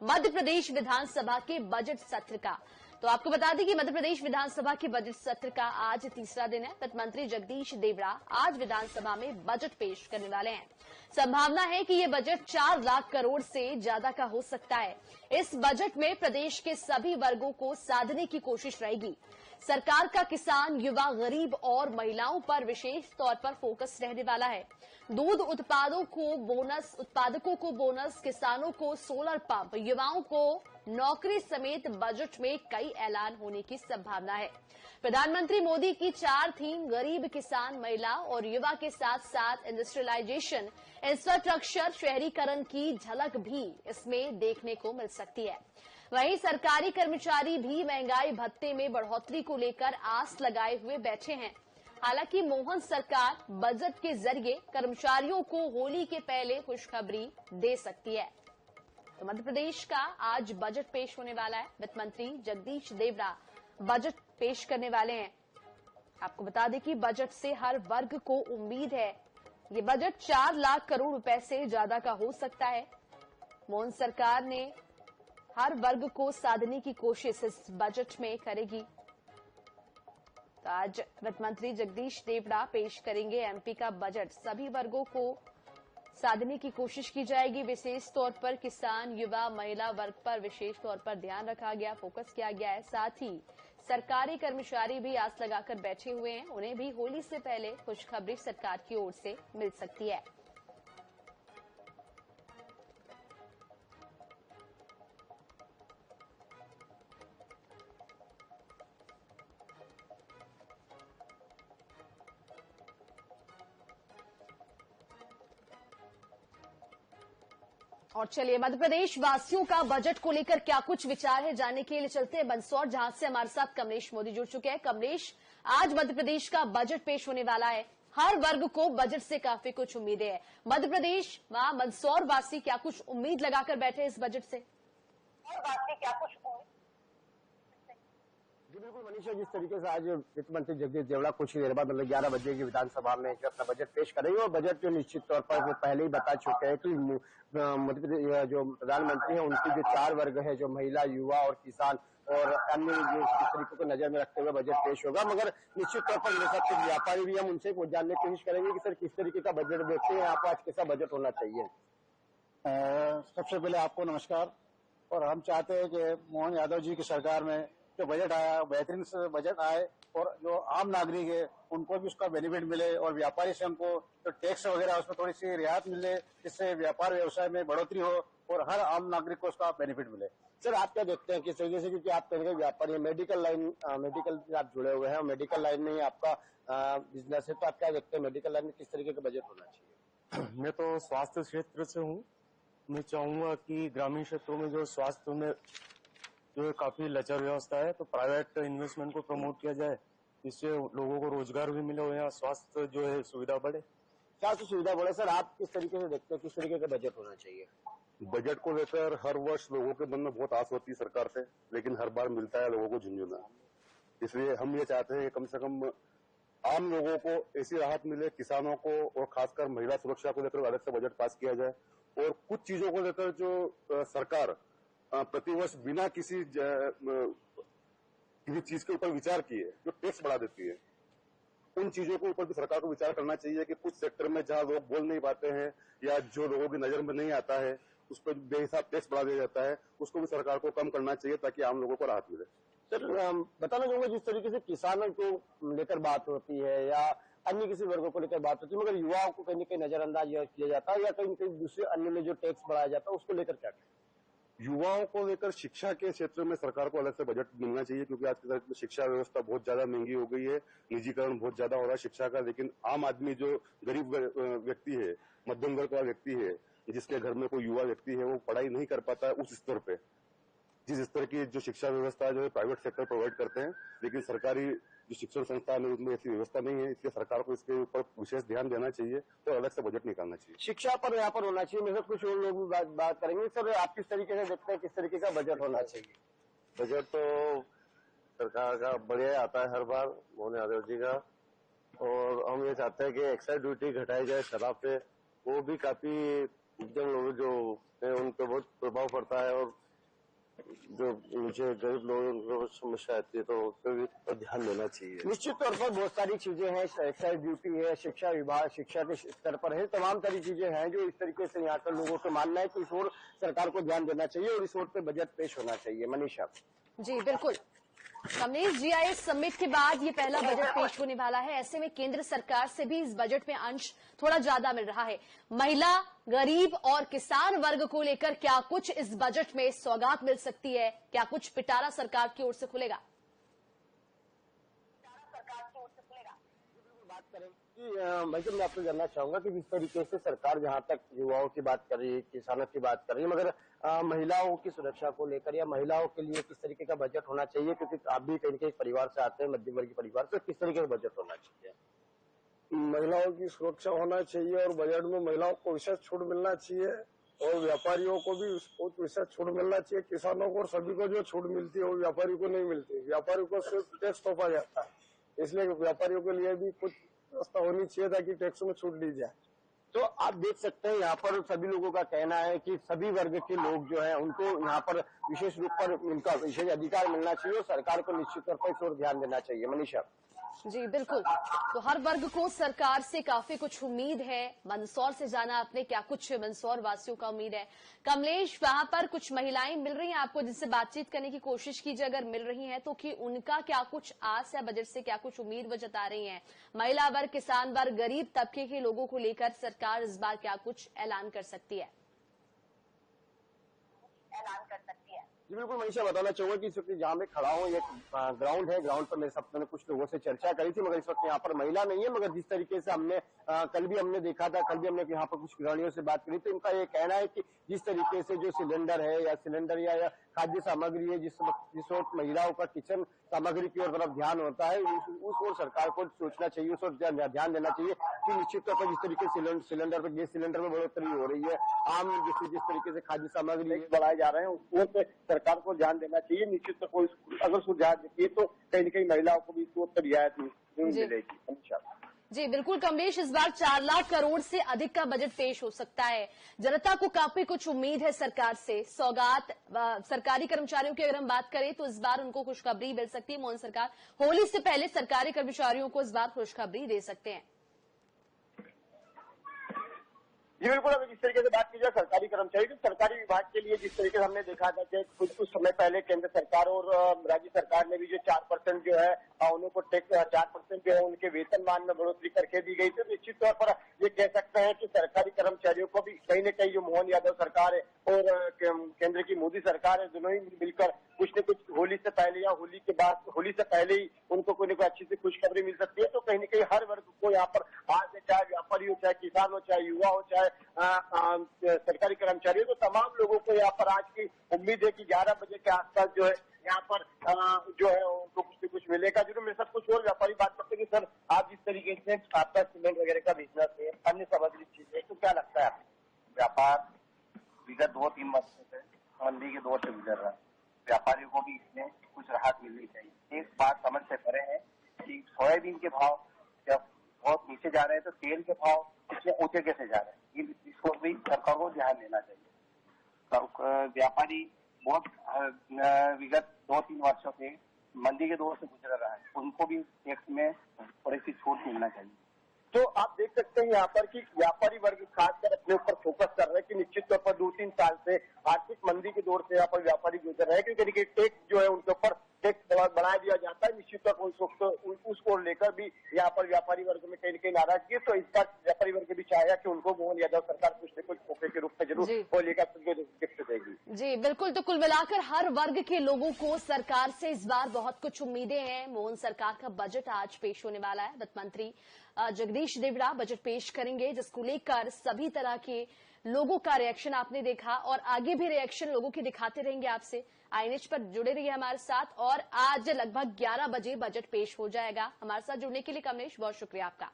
मध्य प्रदेश विधानसभा के बजट सत्र का। तो आपको बता दें कि मध्य प्रदेश विधानसभा के बजट सत्र का आज तीसरा दिन है। वित्त मंत्री जगदीश देवड़ा आज विधानसभा में बजट पेश करने वाले हैं। संभावना है कि ये बजट 4 लाख करोड़ से ज्यादा का हो सकता है। इस बजट में प्रदेश के सभी वर्गों को साधने की कोशिश रहेगी। सरकार का किसान, युवा, गरीब और महिलाओं पर विशेष तौर पर फोकस रहने वाला है। दूध उत्पादकों को बोनस, किसानों को सोलर पंप, युवाओं को नौकरी समेत बजट में कई ऐलान होने की संभावना है। प्रधानमंत्री मोदी की 4 थीम गरीब, किसान, महिला और युवा के साथ साथ इंडस्ट्रियलाइजेशन, इंफ्रास्ट्रक्चर, शहरीकरण की झलक भी इसमें देखने को मिल सकती है। वहीं सरकारी कर्मचारी भी महंगाई भत्ते में बढ़ोतरी को लेकर आस लगाए हुए बैठे हैं। हालांकि मोहन सरकार बजट के जरिए कर्मचारियों को होली के पहले खुशखबरी दे सकती है। तो मध्य प्रदेश का आज बजट पेश होने वाला है। वित्त मंत्री जगदीश देवड़ा बजट पेश करने वाले हैं। आपको बता दें कि बजट से हर वर्ग को उम्मीद है। ये बजट 4 लाख करोड़ रुपए से ज्यादा का हो सकता है। मोहन सरकार ने हर वर्ग को साधने की कोशिश इस बजट में करेगी। तो आज वित्त मंत्री जगदीश देवड़ा पेश करेंगे एमपी का बजट। सभी वर्गों को साधने की कोशिश की जाएगी। विशेष तौर पर किसान, युवा, महिला वर्ग पर विशेष तौर पर ध्यान रखा गया, फोकस किया गया है। साथ ही सरकारी कर्मचारी भी आस लगाकर बैठे हुए हैं। उन्हें भी होली से पहले खुशखबरी सरकार की ओर से मिल सकती है। और चलिए मध्य प्रदेश वासियों का बजट को लेकर क्या कुछ विचार है, जानने के लिए चलते हैं मंदसौर, जहां से हमारे साथ कमलेश मोदी जुड़ चुके हैं। कमलेश, आज मध्य प्रदेश का बजट पेश होने वाला है। हर वर्ग को बजट से काफी कुछ उम्मीदें हैं। मध्य प्रदेश वहां मंदसौर वासी क्या कुछ उम्मीद लगाकर बैठे इस बजट से? जी बिल्कुल मनीषा, जिस तरीके से आज वित्त मंत्री जगदीश देवड़ा कुछ ही देर बाद मतलब 11 बजे की विधानसभा में जो अपना बजट पेश करेंगे, और बजट जो निश्चित तौर पर वो पहले ही बता चुके हैं कि मध्य प्रदेश जो प्रधानमंत्री है उनकी जो 4 वर्ग है, जो महिला, युवा और किसान और अन्य जो इस तरीके को नजर में रखते हुए बजट पेश होगा। मगर निश्चित तौर पर मेरे साथ कुछ व्यापारी भी, हम उनसे जानने की कोशिश करेंगे कि सर किस तरीके का बजट देखते हैं आप, आज कैसा बजट होना चाहिए। सबसे पहले आपको नमस्कार। और हम चाहते हैं कि मोहन यादव जी की सरकार में जो बजट आया, बेहतरीन से बजट आए और जो आम नागरिक है उनको भी उसका बेनिफिट मिले, और व्यापारी संघ को जो टैक्स वगैरह उसमें थोड़ी सी रियायत मिले, जिससे व्यापार व्यवसाय में बढ़ोतरी हो और हर आम नागरिक को उसका बेनिफिट मिले। सर आप क्या देखते हैं किस तरीके से, क्योंकि आप कहीं ना कहीं व्यापारी है, मेडिकल लाइन मेडिकल से आप जुड़े हुए हैं और मेडिकल लाइन में ही आपका बिजनेस है, तो आप क्या देखते हैं मेडिकल लाइन में किस तरीके का बजट होना चाहिए? मैं तो स्वास्थ्य क्षेत्र से हूँ। मैं चाहूंगा कि ग्रामीण क्षेत्रों में जो स्वास्थ्य में जो काफी लचर व्यवस्था है, तो प्राइवेट इन्वेस्टमेंट को प्रमोट किया जाए, जिससे लोगों को रोजगार भी मिले और यहाँ स्वास्थ्य जो है सुविधा बढ़े। स्वास्थ्य सुविधा बढ़े। सर आप किस तरीके से देखते हैं किस तरीके का बजट होना चाहिए? बजट को लेकर हर वर्ष लोगों के मन में बहुत आस होती है सरकार से, लेकिन हर बार मिलता है लोगों को झुंझुना। इसलिए हम ये चाहते हैं कि कम से कम आम लोगों को ऐसी राहत मिले, किसानों को और खासकर महिला सुरक्षा को लेकर अलग से बजट पास किया जाए। और कुछ चीजों को लेकर जो सरकार प्रतिवर्ष बिना किसी चीज के ऊपर विचार किए जो टैक्स बढ़ा देती है, उन चीजों के ऊपर भी सरकार को विचार करना चाहिए कि कुछ सेक्टर में जहां लोग बोल नहीं पाते हैं या जो लोगों की नजर में नहीं आता है उस पर बेहिसाब टैक्स बढ़ा दिया जाता है, उसको भी सरकार को कम करना चाहिए ताकि आम लोगों को राहत मिले। सर बताना चाहूंगा, जिस तरीके से किसानों को लेकर बात होती है या अन्य किसी वर्गों को लेकर बात होती है, मगर युवाओं को कहीं न कहीं नजरअंदाज किया जाता है या कहीं कहीं दूसरे अन्य में जो टैक्स बढ़ाया जाता है उसको लेकर क्या कहें? युवाओं को लेकर शिक्षा के क्षेत्र में सरकार को अलग से बजट मिलना चाहिए, क्योंकि आज के समय में शिक्षा व्यवस्था बहुत ज्यादा महंगी हो गई है, निजीकरण बहुत ज्यादा हो रहा है शिक्षा का। लेकिन आम आदमी जो गरीब व्यक्ति है, मध्यम वर्ग का व्यक्ति है, जिसके घर में कोई युवा व्यक्ति है, वो पढ़ाई नहीं कर पाता है उस स्तर पे, जिस स्तर की जो शिक्षा व्यवस्था जो है प्राइवेट सेक्टर प्रोवाइड करते हैं, लेकिन सरकारी जो शिक्षण संस्थान है उसमें ऐसी व्यवस्था नहीं है। इसलिए सरकार को इसके ऊपर विशेष ध्यान देना चाहिए और अलग से बजट निकालना चाहिए। शिक्षा पर यहाँ पर होना चाहिए। मेरे साथ कुछ और लोग भी बात करेंगे। सर आप किस तरीके से देखते हैं किस तरीके का बजट होना चाहिए? बजट तो सरकार का बढ़िया आता है हर बार, मोहन यादव जी का। और हम ये चाहते हैं कि एक्साइज ड्यूटी घटाई जाए शराब पे, वो भी काफी एकदम लोग जो है उन पर बहुत प्रभाव पड़ता है। और जो मुझे गरीब लोगों को समस्या आती है तो उस पर भी ध्यान देना चाहिए। निश्चित तौर पर बहुत सारी चीजें हैं, एक्साइज ड्यूटी है, शिक्षा विभाग शिक्षा के स्तर पर है, तमाम सारी चीजें हैं जो इस तरीके से यहाँ पर लोगों का मानना है कि इस ओर सरकार को ध्यान देना चाहिए और इस ओर पे बजट पेश होना चाहिए। मनीषा जी बिल्कुल। कमलेश, जीआईएस समिट के बाद ये पहला बजट पेश होने वाला है। ऐसे में केंद्र सरकार से भी इस बजट में अंश थोड़ा ज्यादा मिल रहा है। महिला, गरीब और किसान वर्ग को लेकर क्या कुछ इस बजट में सौगात मिल सकती है? क्या कुछ पिटारा सरकार की ओर से खुलेगा? बात करें कि भाई मैं आपसे जानना चाहूंगा कि जिस तरीके से सरकार जहां तक युवाओं की बात कर रही है, किसानों की बात कर रही है, मगर महिलाओं की सुरक्षा को लेकर या महिलाओं के लिए किस तरीके का बजट होना चाहिए, क्योंकि आप भी कहीं एक परिवार से आते हैं, मध्यम वर्गीय परिवार से, किस तरीके का बजट होना चाहिए? महिलाओं की सुरक्षा होना चाहिए और बजट में महिलाओं को विशेष छूट मिलना चाहिए और व्यापारियों को भी विशेष छूट मिलना चाहिए। किसानों को और सभी को जो छूट मिलती है वो व्यापारी को नहीं मिलती। व्यापारी को सिर्फ टैक्स सौंपा जाता है, इसलिए व्यापारियों के लिए भी कुछ व्यवस्था होनी चाहिए ताकि टैक्स में छूट दी जाए। तो आप देख सकते हैं यहाँ पर सभी लोगों का कहना है कि सभी वर्ग के लोग जो है उनको यहाँ पर विशेष रूप पर उनका विशेष अधिकार मिलना चाहिए और सरकार को निश्चित तौर पर इस ओर ध्यान देना चाहिए। मनीषा जी बिल्कुल। तो हर वर्ग को सरकार से काफी कुछ उम्मीद है। मंदसौर से जाना आपने, क्या कुछ मंदसौर वासियों का उम्मीद है? कमलेश, वहां पर कुछ महिलाएं मिल रही हैं आपको जिनसे बातचीत करने की कोशिश कीजिए, अगर मिल रही हैं तो कि उनका क्या कुछ आस है बजट से, क्या कुछ उम्मीद वो जता रही हैं? महिला वर्ग, किसान वर्ग, गरीब तबके के लोगों को लेकर सरकार इस बार क्या कुछ ऐलान कर सकती है? जी बिल्कुल मनीषा, बताना चाहूंगा कि इस वक्त जहाँ मैं खड़ा हूँ एक ग्राउंड है। ग्राउंड पर मेरे साथ मैंने कुछ लोगों से चर्चा करी थी, मगर इस वक्त यहाँ पर महिला नहीं है। मगर जिस तरीके से हमने कल भी हमने देखा था, कल भी हमने यहाँ पर कुछ गृहिणियों से बात करी थी, उनका ये कहना है कि जिस तरीके से जो सिलेंडर है या सिलेंडर या खाद्य सामग्री है, जिस वक्त महिलाओं का किचन सामग्री की ओर तरफ ध्यान होता है, उस ओर सरकार को सोचना चाहिए, उस ओर ध्यान देना चाहिए कि निश्चित तौर पर जिस तरीके से सिलेंडर पर गैस सिलेंडर में बढ़ोतरी हो रही है, आम जिस तरीके से खाद्य सामग्री बढ़ाए जा रहे हैं, उस ओर सरकार को ध्यान देना चाहिए। निश्चित तौर पर अगर सुझाव देती है तो कहीं न कहीं महिलाओं को भी इस ओर पर रियायत मिलेगी। जी बिल्कुल कमलेश, इस बार 4 लाख करोड़ से अधिक का बजट पेश हो सकता है। जनता को काफी कुछ उम्मीद है सरकार से। सौगात सरकारी कर्मचारियों की अगर हम बात करें तो इस बार उनको खुशखबरी मिल सकती है। मोहन सरकार होली से पहले सरकारी कर्मचारियों को इस बार खुशखबरी दे सकते हैं। जी बिल्कुल, अगर जिस तरीके से बात की जाए सरकारी कर्मचारी तो सरकारी विभाग के लिए जिस तरीके से हमने देखा था कि कुछ समय पहले केंद्र सरकार और राज्य सरकार ने भी जो 4% जो है उनको टैक्स 4% जो है उनके वेतनमान में बढ़ोतरी करके दी गई थी। निश्चित तौर पर ये कह सकते हैं कि सरकारी कर्मचारियों को भी कहीं न कहीं जो मोहन यादव सरकार है और केंद्र की मोदी सरकार है, दोनों ही मिलकर कुछ न कुछ होली से पहले या होली के बाद, होली से पहले ही उनको कोई न कोई अच्छी सी खुशखबरी मिल सकती है। तो कहीं न कहीं हर वर्ग को यहाँ पर आज से, चाहे व्यापारी हो, चाहे किसान हो, चाहे युवा हो, चाहे सरकारी कर्मचारी हो, तो तमाम लोगों को यहाँ पर आज की उम्मीद है कि 11 बजे के आसपास जो है यहाँ पर जो है उनको कुछ न कुछ मिलेगा। जो मेरे साथ कुछ और व्यापारी बात करते हैं कि सर आप जिस तरीके से आपका सीमेंट वगैरह का बिजनेस है, अन्य सामग्री चीजें, तो क्या लगता है आपको? व्यापार विगत 2-3 वर्षों से मंदी के दौर से गुजर रहा है। व्यापारियों को भी इसमें कुछ राहत मिलनी चाहिए। एक बात समझ से परे है कि सोयाबीन के भाव जब बहुत नीचे जा रहे हैं तो तेल के भाव इसमें ऊंचे कैसे जा रहे हैं, इसको भी सरकार को ध्यान देना चाहिए। व्यापारी बहुत विगत 2-3 वर्षों से मंदी के दौर से गुजर रहा है, उनको भी टैक्स में थोड़ी सी छूट मिलना चाहिए। तो आप देख सकते हैं यहाँ पर कि व्यापारी वर्ग खासकर अपने ऊपर फोकस कर रहे हैं कि निश्चित तौर पर 2-3 साल से आर्थिक मंदी के दौर से यहाँ पर व्यापारी गुजर रहे हैं, क्योंकि टैक्स जो है उनके ऊपर टैक्स बढ़ा दिया जाता है। निश्चित तौर पर उसको लेकर भी यहाँ पर व्यापारी वर्ग में कहीं न कहीं नाराजगी है। तो इस बार व्यापारी वर्ग भी चाहेगा कि उनको मोहन यादव सरकार कुछ न कुछ मौके के रूप में जरूर वो लेकर गिफ्ट देगी। जी बिल्कुल। तो कुल मिलाकर हर वर्ग के लोगों को सरकार से इस बार बहुत कुछ उम्मीदें हैं। मोहन सरकार का बजट आज पेश होने वाला है। वित्त मंत्री जगदीश देवड़ा बजट पेश करेंगे, जिसको लेकर सभी तरह के लोगों का रिएक्शन आपने देखा और आगे भी रिएक्शन लोगों की दिखाते रहेंगे। आपसे आईएनएच पर जुड़े रहिए हमारे साथ और आज लगभग 11 बजे बजट पेश हो जाएगा। हमारे साथ जुड़ने के लिए कमलेश बहुत शुक्रिया आपका।